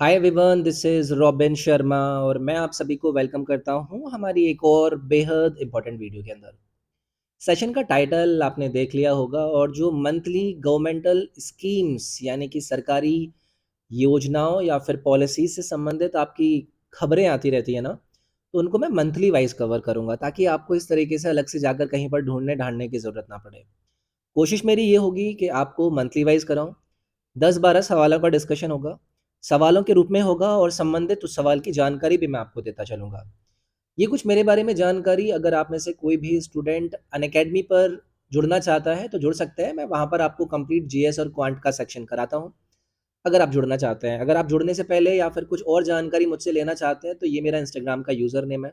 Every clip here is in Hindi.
Hi everyone, this is robin Sharma और मैं आप सभी को वेलकम करता हूँ हमारी एक और बेहद इम्पोर्टेंट वीडियो के अंदर। सेशन का टाइटल आपने देख लिया होगा और जो मंथली गवर्नमेंटल स्कीम्स यानी कि सरकारी योजनाओं या फिर पॉलिसी से संबंधित आपकी खबरें आती रहती है ना, तो उनको मैं मंथली वाइज कवर करूँगा ताकि आपको इस तरीके से अलग से जाकर कहीं पर ढूँढने ढाँढने की ज़रूरत ना पड़े। कोशिश मेरी ये होगी कि आपको मंथली वाइज कराऊँ। 10-12 सवालों का डिस्कशन होगा। सवालों के रूप में होगा और संबंधित उस सवाल की जानकारी भी मैं आपको देता चलूँगा। ये कुछ मेरे बारे में जानकारी अगर आप में से कोई भी स्टूडेंट अनअकैडमी पर जुड़ना चाहता है, तो जुड़ सकते हैं। मैं वहाँ पर आपको कंप्लीट जीएस और क्वांट का सेक्शन कराता हूँ, अगर आप जुड़ना चाहते हैं। अगर आप जुड़ने से पहले या फिर कुछ और जानकारी मुझसे लेना चाहते हैं, तो ये मेरा इंस्टाग्राम का यूज़र नेम है।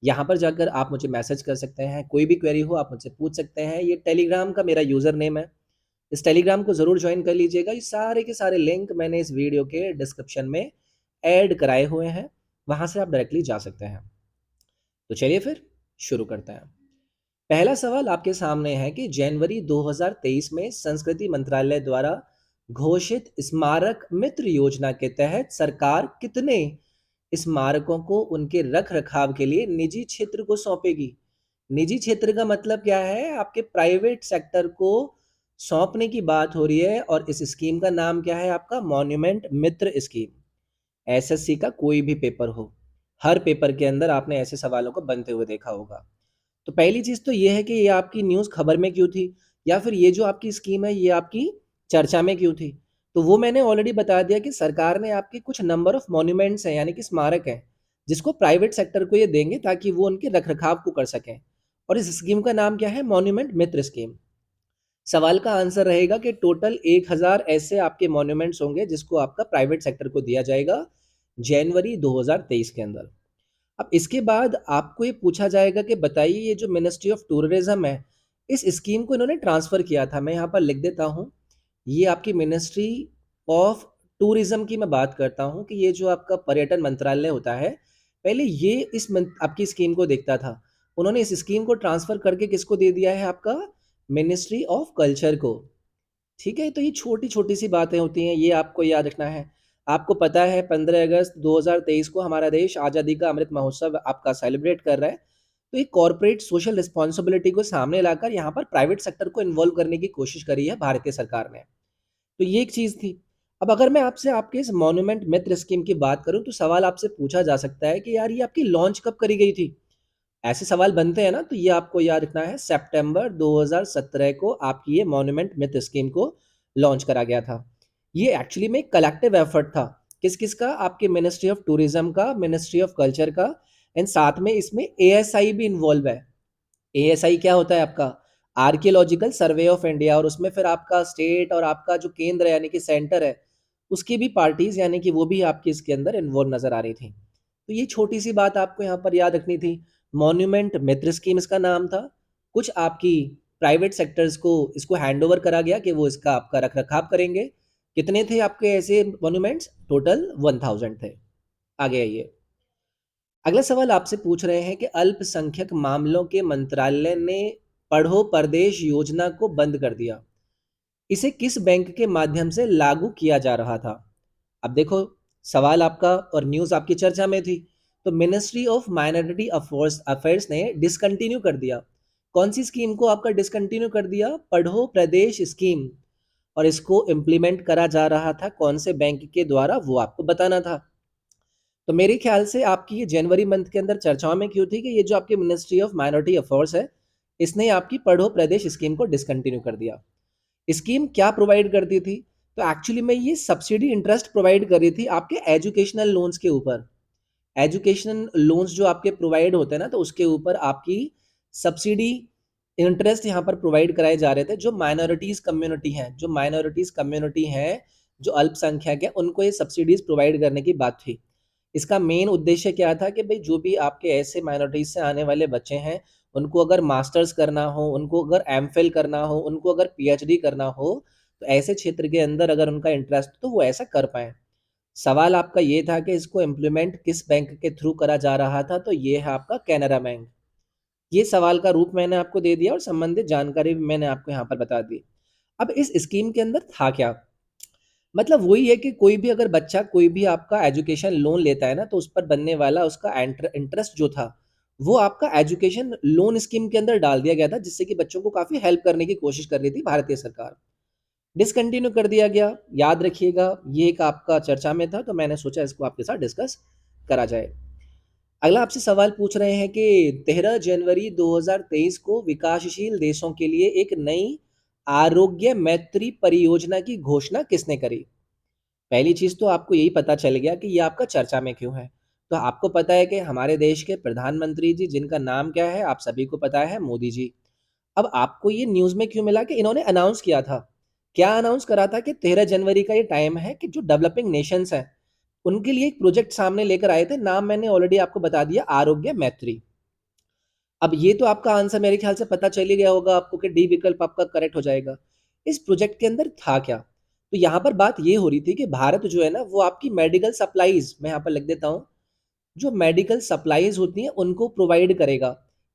यहाँ पर जाकर आप मुझे मैसेज कर सकते हैं। कोई भी क्वेरी हो आप मुझसे पूछ सकते हैं। ये टेलीग्राम का मेरा यूज़र नेम है। इस टेलीग्राम को ज़रूर ज्वाइन कर लीजिएगा। ये सारे के सारे लिंक मैंने इस वीडियो के डिस्क्रिप्शन में ऐड कराए हुए हैं, वहाँ से आप डायरेक्टली जा सकते हैं। तो चलिए फिर शुरू करते हैं। पहला सवाल आपके सामने है कि जनवरी 2023 में संस्कृति मंत्रालय द्वारा घोषित स्मारक मित्र योजना के तहत सरकार कितने स्मारकों को उनके रख-रखाव के लिए निजी क्षेत्र को सौंपेगी? निजी क्षेत्र का मतलब क्या है? आपके प्राइवेट सेक्टर को सौंपने की बात हो रही है और इस स्कीम का नाम क्या है आपका? मॉन्यूमेंट मित्र स्कीम। एसएससी का कोई भी पेपर हो, हर पेपर के अंदर आपने ऐसे सवालों को बनते हुए देखा होगा। तो पहली चीज़ तो ये है कि ये आपकी न्यूज़ खबर में क्यों थी? या फिर ये जो आपकी स्कीम है, ये आपकी चर्चा में क्यों थी? तो वो मैंने ऑलरेडी बता दिया कि सरकार ने आपके कुछ नंबर ऑफ मॉन्यूमेंट्स हैं, यानी कि स्मारक हैं, जिसको प्राइवेट सेक्टर को ये देंगे ताकि वो उनके रख-रखाव को कर सकें। और इस स्कीम का नाम क्या है? मॉन्यूमेंट मित्र स्कीम। सवाल का आंसर रहेगा कि टोटल 1000 ऐसे आपके मॉन्यूमेंट्स होंगे जिसको आपका प्राइवेट सेक्टर को दिया जाएगा जनवरी 2023 के अंदर। अब इसके बाद आपको ये पूछा जाएगा कि बताइए ये जो मिनिस्ट्री ऑफ टूरिज्म है, इस स्कीम को इन्होंने ट्रांसफ़र किया था। मैं यहाँ पर लिख देता हूँ, ये आपकी मिनिस्ट्री ऑफ टूरिज्म की मैं बात करता हूँ कि ये जो आपका पर्यटन मंत्रालय होता है, पहले ये इस आपकी स्कीम को देखता था। उन्होंने इस स्कीम को ट्रांसफ़र करके किसको दे दिया है आपका? मिनिस्ट्री ऑफ कल्चर को। ठीक है? तो ये छोटी-छोटी सी बातें होती हैं, ये आपको याद रखना है। आपको पता है 15 अगस्त 2023 को हमारा देश आज़ादी का अमृत महोत्सव आपका सेलिब्रेट कर रहा है। तो एक कॉर्पोरेट सोशल रिस्पॉन्सिबिलिटी को सामने लाकर यहाँ पर प्राइवेट सेक्टर को इन्वॉल्व करने की कोशिश करी है भारतीय सरकार ने। तो ये एक चीज़ थी। अब अगर मैं आपसे आपके इस मॉन्यूमेंट मित्र स्कीम की बात करूँ, तो सवाल आपसे पूछा जा सकता है कि यार ये आपकी लॉन्च कब करी गई थी? ऐसे सवाल बनते हैं ना, तो ये आपको याद रखना है सितंबर 2017 को आपकी ये मॉन्यूमेंट मित्र स्कीम को लॉन्च करा गया था। ये एक्चुअली में एक कलेक्टिव एफर्ट था। किस-किस का? आपके मिनिस्ट्री ऑफ टूरिज्म का, मिनिस्ट्री ऑफ कल्चर का एंड साथ में इसमें एएसआई भी इन्वॉल्व है। एएसआई क्या होता है आपका? आर्कियोलॉजिकल सर्वे ऑफ इंडिया, और उसमें फिर आपका स्टेट और आपका जो केंद्र है यानी कि सेंटर है, उसकी भी पार्टीज़ यानी कि वो भी आपकी इसके अंदर इन्वॉल्व नज़र आ रही थी। तो ये छोटी-सी बात आपको यहाँ पर याद रखनी थी। मॉन्यूमेंट मित्र स्कीम इसका नाम था। कुछ आपकी प्राइवेट सेक्टर्स को इसको हैंडओवर करा गया कि वो इसका आपका रख-रखाव करेंगे। कितने थे आपके ऐसे मॉन्यूमेंट्स? टोटल 1000 थे। आगे आइए। अगला सवाल आपसे पूछ रहे हैं कि अल्पसंख्यक मामलों के मंत्रालय ने पढ़ो प्रदेश योजना को बंद कर दिया। इसे किस बैंक के माध्यम से लागू किया जा रहा था? अब देखो, सवाल आपका और न्यूज़ आपकी चर्चा में थी, तो ministry of minority affairs affairs ने डिसकंटिन्यू कर दिया। कौन सी स्कीम को आपका डिसकंटिन्यू कर दिया? पढ़ो प्रदेश स्कीम। और इसको इम्प्लीमेंट करा जा रहा था कौन से बैंक के द्वारा, वो आपको बताना था। तो मेरे ख्याल से आपकी ये जनवरी मंथ के अंदर चर्चाओं में क्यों थी कि ये जो आपकी मिनिस्ट्री ऑफ माइनॉरिटी अफेयर्स है, इसने आपकी पढ़ो प्रदेश स्कीम को डिसकंटिन्यू कर दिया। स्कीम क्या प्रोवाइड करती थी? तो एक्चुअली में ये सब्सिडी इंटरेस्ट प्रोवाइड कर रही थी आपके एजुकेशनल लोन्स के ऊपर। एजुकेशन लोन्स जो आपके प्रोवाइड होते हैं ना, तो उसके ऊपर आपकी सब्सिडी इंटरेस्ट यहाँ पर प्रोवाइड कराए जा रहे थे। जो माइनॉरिटीज़ कम्युनिटी हैं, जो अल्पसंख्यक हैं, उनको ये सब्सिडीज़ प्रोवाइड करने की बात थी। इसका मेन उद्देश्य क्या था कि भई जो भी आपके ऐसे माइनॉरिटीज़ से आने वाले बच्चे हैं, उनको अगर मास्टर्स करना हो, उनको अगर एमफिल करना हो, उनको अगर पीएचडी करना हो, तो ऐसे क्षेत्र के अंदर अगर उनका इंटरेस्ट तो वो ऐसा कर पाएँ। सवाल आपका ये था कि इसको इम्प्लीमेंट किस बैंक के थ्रू करा जा रहा था, तो ये है आपका कैनरा बैंक। ये सवाल का रूप मैंने आपको दे दिया और संबंधित जानकारी भी मैंने आपको यहाँ पर बता दी। अब इस स्कीम के अंदर था क्या? मतलब वही है कि कोई भी अगर बच्चा कोई भी आपका एजुकेशन लोन लेता है ना, तो उस पर बनने वाला उसका इंटरेस्ट जो था, वो आपका एजुकेशन लोन स्कीम के अंदर डाल दिया गया था, जिससे कि बच्चों को काफ़ी हेल्प करने की कोशिश कर रही थी भारतीय सरकार। डिसकंटिन्यू कर दिया गया, याद रखिएगा, ये एक आपका चर्चा में था, तो मैंने सोचा इसको आपके साथ डिस्कस करा जाए। अगला आपसे सवाल पूछ रहे हैं कि 13 जनवरी 2023 को विकासशील देशों के लिए एक नई आरोग्य मैत्री परियोजना की घोषणा किसने करी? पहली चीज़ तो आपको यही पता चल गया कि ये आपका चर्चा में क्यों है। तो आपको पता है कि हमारे देश के प्रधानमंत्री जी जिनका नाम क्या है, आप सभी को पता है, मोदी जी। अब आपको ये न्यूज़ में क्यों मिला कि इन्होंने अनाउंस किया था? क्या अनाउंस करा था कि 13 जनवरी का ये टाइम है कि जो डेवलपिंग नेशंस हैं, उनके लिए एक प्रोजेक्ट सामने लेकर आए थे, नाम मैंने ऑलरेडी आपको बता दिया, आरोग्य मैत्री। अब ये तो आपका आंसर मेरे ख्याल से पता चल ही गया होगा आपको कि डी विकल्प आपका करेक्ट हो जाएगा। इस प्रोजेक्ट के अंदर था क्या? तो यहाँ पर बात ये हो रही थी कि भारत जो है ना, वो आपकी मेडिकल सप्लाईज़, मैं यहाँ पर लिख देता हूँ, जो मेडिकल सप्लाईज़ होती हैं, उनको प्रोवाइड करेगा।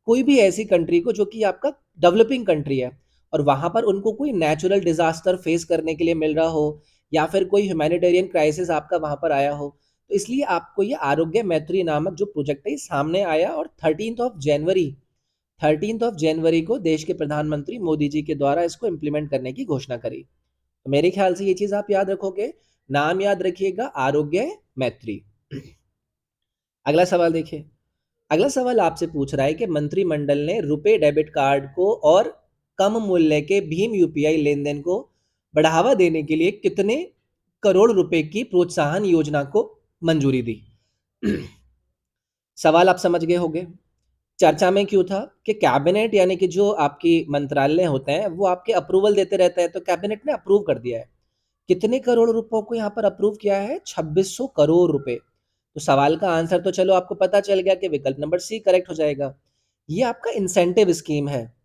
कोई भी ऐसी कंट्री को जो कि आपका डेवलपिंग कंट्री है और वहाँ पर उनको कोई नेचुरल डिज़ास्टर फेस करने के लिए मिल रहा हो या फिर कोई ह्यूमैनिटेरियन क्राइसिस आपका वहाँ पर आया हो, तो इसलिए आपको ये आरोग्य मैत्री नामक जो प्रोजेक्ट है, ये सामने आया और 13th ऑफ जनवरी को देश के प्रधानमंत्री मोदी जी के द्वारा इसको इम्प्लीमेंट करने की घोषणा करी। तो मेरे ख्याल से ये चीज़ आप याद रखोगे, नाम याद रखिएगा, आरोग्य मैत्री। अगला सवाल देखिए। अगला सवाल आपसे पूछ रहा है कि मंत्रिमंडल ने रुपे डेबिट कार्ड को और कम मूल्य के भीम यूपीआई लेन-देन को बढ़ावा देने के लिए कितने करोड़ रुपए की प्रोत्साहन योजना को मंजूरी दी? सवाल आप समझ गए होंगे। चर्चा में क्यों था कि कैबिनेट यानी कि जो आपकी मंत्रालय होते हैं, वो आपके अप्रूवल देते रहते हैं, तो कैबिनेट ने अप्रूव कर दिया है। कितने करोड़ रुपयों को यहाँ पर अप्रूव किया है? 2600 करोड़ रुपए। तो सवाल का आंसर तो चलो आपको पता चल गया कि विकल्प नंबर सी करेक्ट हो जाएगा। ये आपका इंसेंटिव स्कीम है।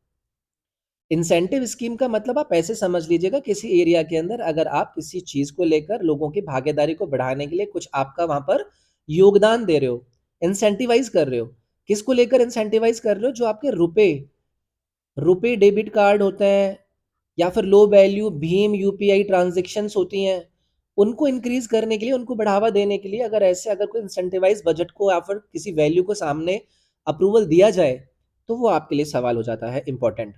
इंसेंटिव स्कीम का मतलब आप ऐसे समझ लीजिएगा, किसी एरिया के अंदर अगर आप किसी चीज़ को लेकर लोगों की भागीदारी को बढ़ाने के लिए कुछ आपका वहाँ पर योगदान दे रहे हो, इंसेंटिवाइज़ कर रहे हो। किसको लेकर इंसेंटिवाइज़ कर रहे हो? जो आपके रुपए रुपे डेबिट कार्ड होते हैं या फिर low value Bhim UPI transactions होती हैं, उनको इंक्रीज़ करने के लिए, उनको बढ़ावा देने के लिए अगर ऐसे अगर कोई इंसेंटिवाइज़ बजट को या फिर किसी वैल्यू को सामने अप्रूवल दिया जाए, तो वो आपके लिए सवाल हो जाता है इम्पोर्टेंट।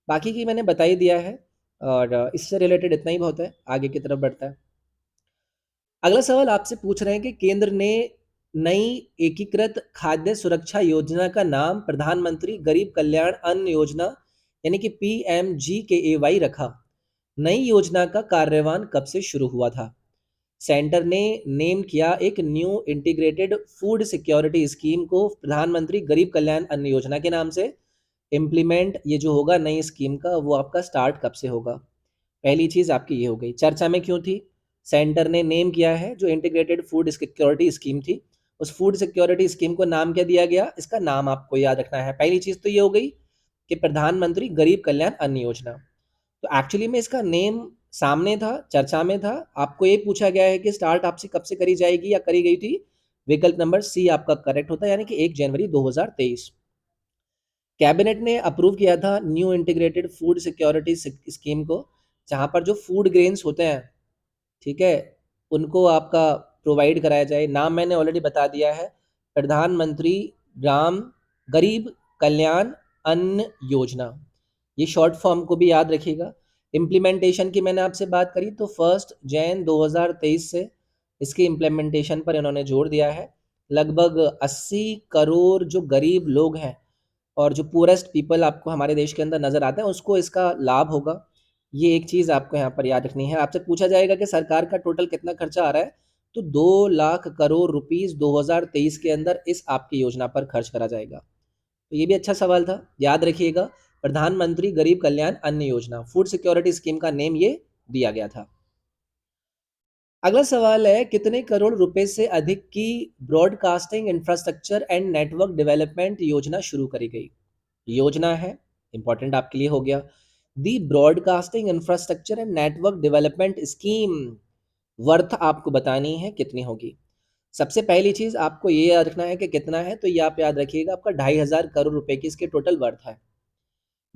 बाकी की मैंने बता ही दिया है और इससे रिलेटेड इतना ही बहुत है, आगे की तरफ बढ़ता है। अगला सवाल आपसे पूछ रहे हैं कि केंद्र ने नई एकीकृत खाद्य सुरक्षा योजना का नाम प्रधानमंत्री गरीब कल्याण अन्न योजना यानी कि पीएमजीकेएवाई रखा। नई योजना का कार्यन्वयन कब से शुरू हुआ था? सेंटर ने नेम किया एक new integrated food security scheme को प्रधानमंत्री गरीब कल्याण अन्न योजना के नाम से। इम्प्लीमेंट ये जो होगा नई स्कीम का, वो आपका स्टार्ट कब से होगा? पहली चीज़ आपकी ये हो गई। चर्चा में क्यों थी? सेंटर ने नेम किया है जो इंटीग्रेटेड फूड सिक्योरिटी स्कीम थी, उस फूड सिक्योरिटी स्कीम को नाम क्या दिया गया? इसका नाम आपको याद रखना है। पहली चीज़ तो ये हो गई कि प्रधानमंत्री गरीब कल्याण अन्न योजना। तो एक्चुअली में इसका नेम सामने था, चर्चा में था। आपको ये पूछा गया है कि स्टार्ट आपसे कब से करी जाएगी या करी गई थी? विकल्प नंबर सी आपका करेक्ट होता है, यानी कि 1 जनवरी 2023। कैबिनेट ने अप्रूव किया था new integrated food security scheme को, जहाँ पर जो फूड ग्रेन्स होते हैं, ठीक है, उनको आपका प्रोवाइड कराया जाए। नाम मैंने ऑलरेडी बता दिया है, प्रधानमंत्री ग्राम गरीब कल्याण अन्न योजना। ये शॉर्ट फॉर्म को भी याद रखिएगा। इम्प्लीमेंटेशन की मैंने आपसे बात करी तो 1 जैन 2023 से इसकी इम्प्लीमेंटेशन पर इन्होंने जोर दिया है। लगभग 80 करोड़ जो गरीब लोग हैं और जो पूरेस्ट पीपल आपको हमारे देश के अंदर नज़र आते हैं, उसको इसका लाभ होगा। ये एक चीज़ आपको यहाँ पर याद रखनी है। आपसे पूछा जाएगा कि सरकार का टोटल कितना खर्चा आ रहा है, तो 2 लाख करोड़ रुपीज़ 2023 के अंदर इस आपकी योजना पर खर्च करा जाएगा। तो ये भी अच्छा सवाल था, याद रखिएगा, प्रधानमंत्री गरीब कल्याण अन्न योजना, फूड सिक्योरिटी स्कीम का नेम ये दिया गया था। अगला सवाल है, कितने करोड़ रुपए से अधिक की broadcasting infrastructure and network development योजना शुरू करी गई? योजना है, इंपॉर्टेंट आपके लिए हो गया। The broadcasting infrastructure and network development scheme worth आपको बतानी है कितनी होगी। सबसे पहली चीज़ आपको ये याद रखना है कि कितना है, तो ये आप याद रखिएगा, आपका 2,500 करोड़ रुपए की इसके टोटल वर्थ है।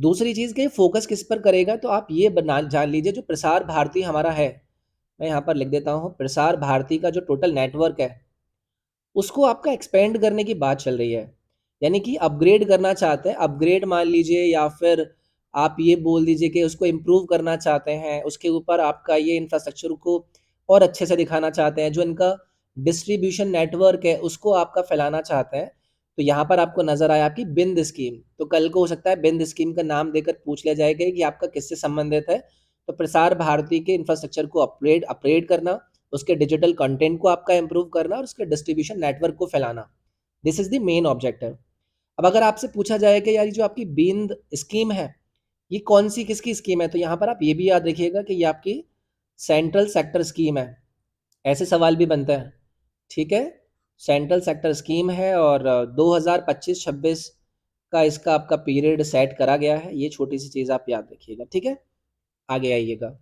दूसरी चीज़ कि फोकस किस पर करेगा, तो आप ये बना जान लीजिए, जो प्रसार भारती हमारा है, मैं यहाँ पर लिख देता हूँ, प्रसार भारती का जो टोटल नेटवर्क है उसको आपका एक्सपेंड करने की बात चल रही है, यानी कि अपग्रेड करना चाहते हैं। अपग्रेड मान लीजिए, या फिर आप ये बोल दीजिए कि उसको इम्प्रूव करना चाहते हैं, उसके ऊपर आपका ये इंफ्रास्ट्रक्चर को और अच्छे से दिखाना चाहते हैं, जो इनका डिस्ट्रीब्यूशन नेटवर्क है उसको आपका फैलाना चाहते हैं। तो यहाँ पर आपको नजर आया आपकी बिंद स्कीम, तो कल को हो सकता है बिंद स्कीम का नाम देकर पूछ लिया जाएगा कि आपका किससे संबंधित है। तो प्रसार भारती के इंफ्रास्ट्रक्चर को अपग्रेड अपग्रेड करना, उसके डिजिटल कंटेंट को आपका इम्प्रूव करना और उसके डिस्ट्रीब्यूशन नेटवर्क को फैलाना, this is the main objective. अब अगर आपसे पूछा जाए कि यार ये जो आपकी बींद स्कीम है ये कौन सी किसकी स्कीम है, तो यहाँ पर आप ये भी याद रखिएगा कि ये आपकी सेंट्रल सेक्टर स्कीम है। ऐसे सवाल भी बनते हैं, ठीक है। सेंट्रल सेक्टर स्कीम है और 2025-26 का इसका आपका पीरियड सेट करा गया है। ये छोटी सी चीज़ आप याद रखिएगा, ठीक है। आगे आइएगा।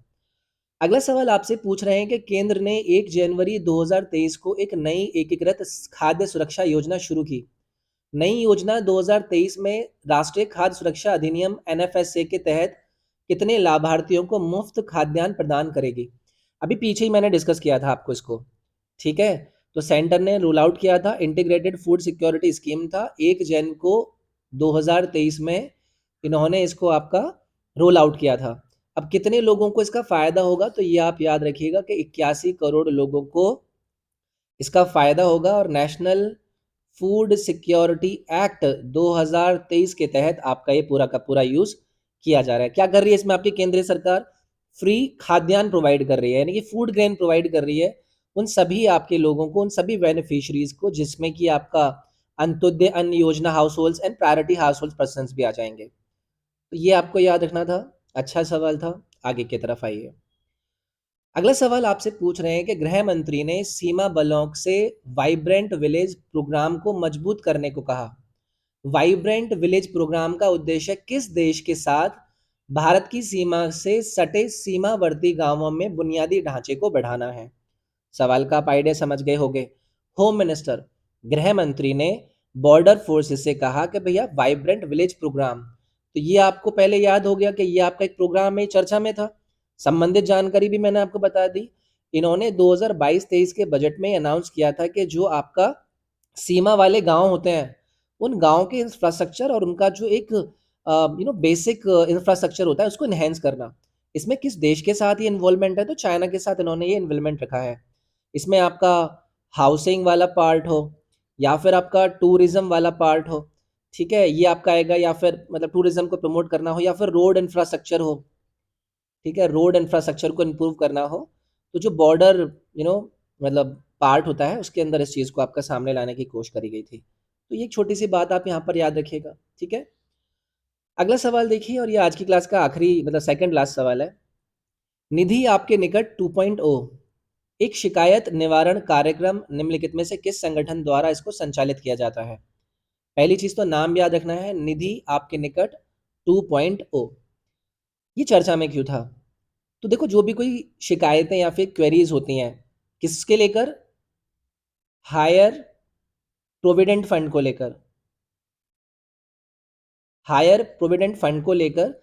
अगला सवाल आपसे पूछ रहे हैं कि केंद्र ने 1 जनवरी 2023 को एक नई एकीकृत खाद्य सुरक्षा योजना शुरू की। नई योजना 2023 में राष्ट्रीय खाद्य सुरक्षा अधिनियम एनएफएसए के तहत कितने लाभार्थियों को मुफ्त खाद्यान्न प्रदान करेगी। अभी पीछे ही मैंने डिस्कस किया था आपको इसको, ठीक है। तो सेंटर ने रोल आउट किया था, इंटीग्रेटेड फूड सिक्योरिटी स्कीम था, 1 जन को 2023 में इन्होंने इसको आपका रोल आउट किया था। अब कितने लोगों को इसका फायदा होगा, तो ये आप याद रखिएगा कि 81 करोड़ लोगों को इसका फायदा होगा। और नेशनल फूड सिक्योरिटी एक्ट 2023 के तहत आपका ये पूरा का पूरा यूज किया जा रहा है। क्या कर रही है इसमें आपकी केंद्रीय सरकार? फ्री खाद्यान्न प्रोवाइड कर रही है, यानी कि फूड ग्रेन प्रोवाइड कर रही है उन सभी आपके लोगों को, उन सभी बेनिफिशरीज को, जिसमें कि आपका अंत्योदय अन्न योजना house hold and priority house hold person भी आ जाएंगे। तो ये आपको याद रखना था। अच्छा सवाल था। आगे की तरफ आइए। अगला सवाल आपसे पूछ रहे हैं कि गृह मंत्री ने सीमा बलों से वाइब्रेंट विलेज प्रोग्राम को मजबूत करने को कहा। वाइब्रेंट विलेज प्रोग्राम का उद्देश्य किस देश के साथ भारत की सीमा से सटे सीमावर्ती गांवों में बुनियादी ढांचे को बढ़ाना है। सवाल का आप आइडिया समझ गए होंगे। होम मिनिस्टर, गृह मंत्री ने बॉर्डर फोर्सेस से कहा कि भैया वाइब्रेंट विलेज प्रोग्राम, तो ये आपको पहले याद हो गया कि ये आपका एक प्रोग्राम में चर्चा में था। संबंधित जानकारी भी मैंने आपको बता दी। इन्होंने 2022-23 के बजट में अनाउंस किया था कि जो आपका सीमा वाले गांव होते हैं उन गांव के इंफ्रास्ट्रक्चर और उनका जो एक बेसिक इंफ्रास्ट्रक्चर होता है उसको इन्हेंस करना। इसमें किस देश के साथ ये इन्वॉल्वमेंट है, तो चाइना के साथ इन्होंने ये इन्वॉल्वमेंट रखा है। इसमें आपका हाउसिंग वाला पार्ट हो या फिर आपका टूरिज्म वाला पार्ट हो, ठीक है, ये आपका आएगा। या फिर मतलब टूरिज्म को प्रमोट करना हो, या फिर रोड इंफ्रास्ट्रक्चर हो, ठीक है, रोड इंफ्रास्ट्रक्चर को इम्प्रूव करना हो। तो जो बॉर्डर यू नो मतलब पार्ट होता है उसके अंदर इस चीज़ को आपका सामने लाने की कोशिश करी गई थी। तो ये एक छोटी सी बात आप यहाँ पर याद रखिएगा, ठीक है। अगला सवाल देखिए, और ये आज की क्लास का आखिरी मतलब सेकंड लास्ट सवाल है। निधि आपके निकट 2.0 एक शिकायत निवारण कार्यक्रम निम्नलिखित में से किस संगठन द्वारा इसको संचालित किया जाता है। पहली चीज तो नाम याद रखना है, निधि आपके निकट 2.0। ये चर्चा में क्यों था? तो देखो, जो भी कोई शिकायतें या फिर क्वेरीज होती हैं किसके लेकर, हायर प्रोविडेंट फंड को लेकर, हायर प्रोविडेंट फंड को लेकर।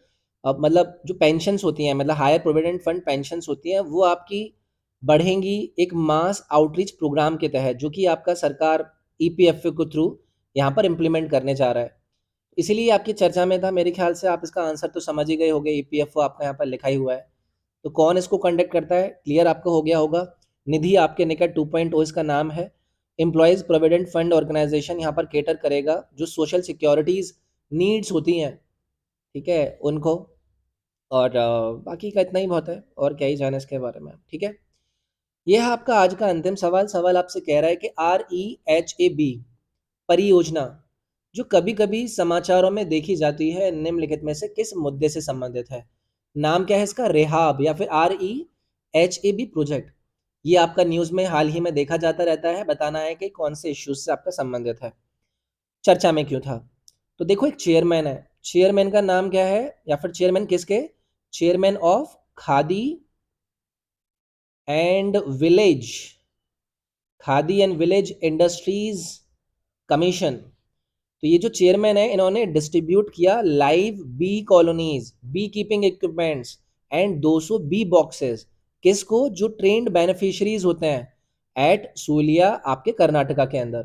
अब मतलब जो पेंशन्स होती हैं, मतलब हायर प्रोविडेंट फंड पेंशन्स होती हैं, वो आपकी बढ़ेंगी एक मास आउटरीच प्रोग्राम के तहत, जो कि आपका सरकार ईपीएफओ के थ्रू यहाँ पर इम्प्लीमेंट करने जा रहा है। इसीलिए आपकी चर्चा में था। मेरे ख्याल से आप इसका आंसर तो समझ ही गए होंगे, ईपीएफओ आपका यहाँ पर लिखा ही हुआ है। तो कौन इसको कंडक्ट करता है, क्लियर आपको हो गया होगा। निधि आपके निकट 2.0 इसका नाम है। एम्प्लॉयज़ प्रोविडेंट फंड ऑर्गेनाइजेशन यहाँ पर केटर करेगा जो सोशल सिक्योरिटीज़ नीड्स होती हैं, ठीक है, उनको। और बाकी का इतना ही बहुत है, और क्या ही जाने इसके बारे में, ठीक है। यह है आपका आज का अंतिम सवाल। सवाल आपसे कह रहा है कि REHAB परियोजना जो कभी कभी समाचारों में देखी जाती है निम्नलिखित में से किस मुद्दे से संबंधित है। नाम क्या है इसका, रेहाब या फिर REHAB प्रोजेक्ट। ये आपका न्यूज़ में हाल ही में देखा जाता रहता है। बताना है कि कौन से इश्यूज से आपका संबंधित है, चर्चा में क्यों था। तो देखो, एक चेयरमैन है, चेयरमैन का नाम क्या है, या फिर चेयरमैन किसके, chairman of Khadi and village, Khadi and village industries commission. तो ये जो चेयरमैन है इन्होंने डिस्ट्रीब्यूट किया live bee colonies, bee keeping equipments and 200 bee boxes किसको? जो ट्रेंड बेनिफिशियरीज होते हैं एट सूलिया आपके कर्नाटका के अंदर।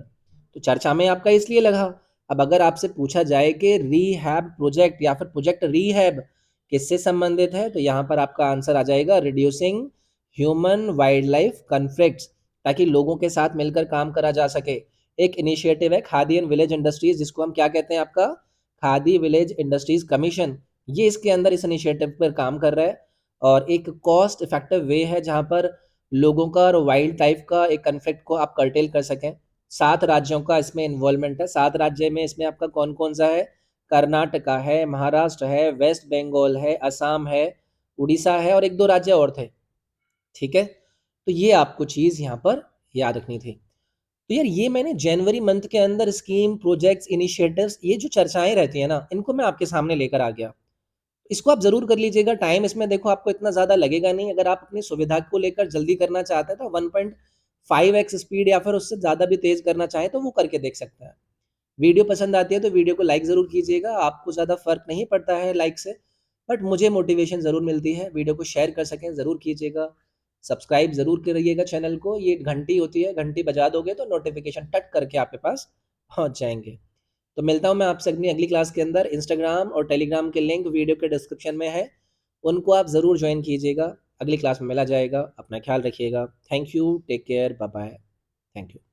तो चर्चा में आपका इसलिए लगा। अब अगर आपसे पूछा जाए कि रीहैब प्रोजेक्ट या फिर प्रोजेक्ट रीहैब किससे संबंधित है, तो यहाँ पर आपका आंसर आ जाएगा reducing human wild life conflicts, ताकि लोगों के साथ मिलकर काम करा जा सके। एक इनिशिएटिव है खादी एंड विलेज इंडस्ट्रीज, जिसको हम क्या कहते हैं? आपका खादी विलेज इंडस्ट्रीज कमीशन। ये इसके अंदर इस इनिशिएटिव पर काम कर रहा है और एक कॉस्ट इफेक्टिव वे है जहाँ पर लोगों का और वाइल्ड लाइफ का एक कन्फ्लिक्ट को आप कर्टेल कर सकें। 7 राज्यों का इसमें इन्वॉल्वमेंट है। 7 राज्य में इसमें आपका कौन-कौन सा है? कर्नाटका है, महाराष्ट्र है, वेस्ट बंगाल है, असम है, उड़ीसा है और 1-2 राज्य और थे। ठीक है? तो ये आपको चीज़ यहाँ पर याद रखनी थी। तो यार ये मैंने जनवरी मंथ के अंदर स्कीम, प्रोजेक्ट्स, इनिशिएटिव्स, ये जो चर्चाएँ रहती हैं ना, इनको मैं आपके सामने लेकर आ गया। इसको आप ज़रूर कर लीजिएगा। टाइम इसमें देखो आपको इतना ज़्यादा लगेगा नहीं। अगर आप अपनी सुविधा को लेकर जल्दी करना चाहते हैं तो 1.5x स्पीड या फिर उससे ज़्यादा भी तेज़ करना चाहें तो वो करके देख सकते हैं। वीडियो पसंद आती है तो वीडियो को लाइक ज़रूर कीजिएगा। आपको ज़्यादा फ़र्क नहीं पड़ता है लाइक से, बट मुझे मोटिवेशन ज़रूर मिलती है। वीडियो को शेयर कर सकें ज़रूर कीजिएगा। सब्सक्राइब ज़रूर करिएगा चैनल को। ये घंटी होती है, घंटी बजा दोगे तो नोटिफ़िकेशन टक करके आपके पास पहुँच जाएँगे। तो मिलता हूँ मैं आपसे अपनी अगली क्लास के अंदर। इंस्टाग्राम और टेलीग्राम के लिंक वीडियो के डिस्क्रिप्शन में है, उनको आप ज़रूर ज्वाइन कीजिएगा। अगली क्लास में मिला जाएगा। अपना ख्याल रखिएगा। Thank you, take care, bye bye. Thank you.